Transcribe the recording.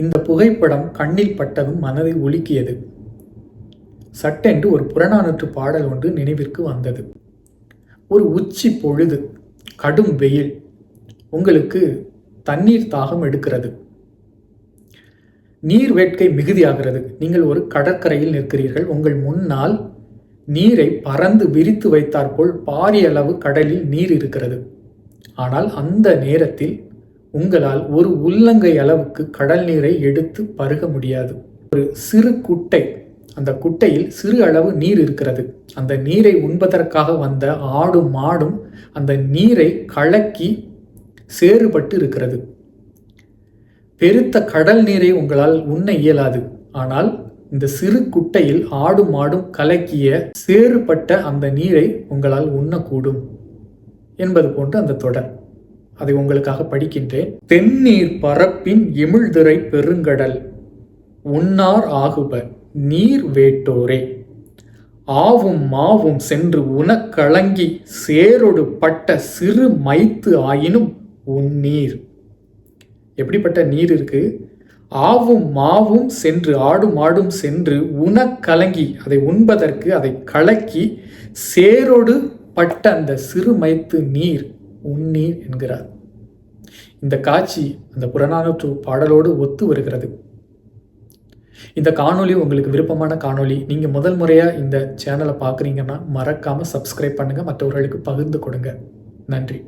இந்த புகைப்படம் கண்ணில் பட்டதும் மனதை உலுக்கியது. சட்டென்று ஒரு புறநானூற்று பாடல் ஒன்று நினைவிற்கு வந்தது. ஒரு உச்சி பொழுது, கடும் வெயில், உங்களுக்கு தண்ணீர் தாகம் எடுக்கிறது. நீர் வேட்கை மிகுதியாகிறது. நீங்கள் ஒரு கடற்கரையில் நிற்கிறீர்கள். உங்கள் முன்னால் நீரை பறந்து விரித்து வைத்தாற்போல் பாரிய அளவு கடலில் நீர் இருக்கிறது. ஆனால் அந்த நேரத்தில் உங்களால் ஒரு உள்ளங்கை அளவுக்கு கடல் நீரை எடுத்து பருக முடியாது. ஒரு சிறு குட்டை, அந்த குட்டையில் சிறு அளவு நீர் இருக்கிறது. அந்த நீரை உண்பதற்காக வந்த ஆடும் மாடும் அந்த நீரை கலக்கி சேறுபட்டு இருக்கிறது. பெருத்த கடல் நீரை உங்களால் உண்ண இயலாது. ஆனால் இந்த சிறு குட்டையில் ஆடும் மாடும் கலக்கிய சேறுபட்ட அந்த நீரை உங்களால் உண்ணக்கூடும் என்பது போன்று அந்த தொடர். அதை உங்களுக்காக படிக்கின்றேன். தென்னீர் பரப்பின் எமிழ்திரை பெருங்கடல் உண்ணார் ஆகுப நீர் வேட்டோரே ஆவும் மாவும் சென்று உனக்கலங்கி சேரொடு பட்ட சிறு மைத்து ஆயினும் உன்னீர். எப்படிப்பட்ட நீர் இருக்கு? ஆவும் மாவும் சென்று, ஆடும் மாடும் சென்று உனக்கலங்கி, அதை உண்பதற்கு அதை கலக்கி சேரோடு பட்ட அந்த சிறு மைத்து நீர் உன்னீர் என்கிறார். இந்த காட்சி அந்த புறநானூற்று பாடலோடு ஒத்து வருகிறது. இந்த காணொளி உங்களுக்கு விருப்பமான காணொளி. நீங்கள் முதல் முறையாக இந்த சேனலை பார்க்குறீங்கன்னா மறக்காமல் சப்ஸ்கிரைப் பண்ணுங்கள், மற்றவர்களுக்கு பகிர்ந்து கொடுங்க. நன்றி.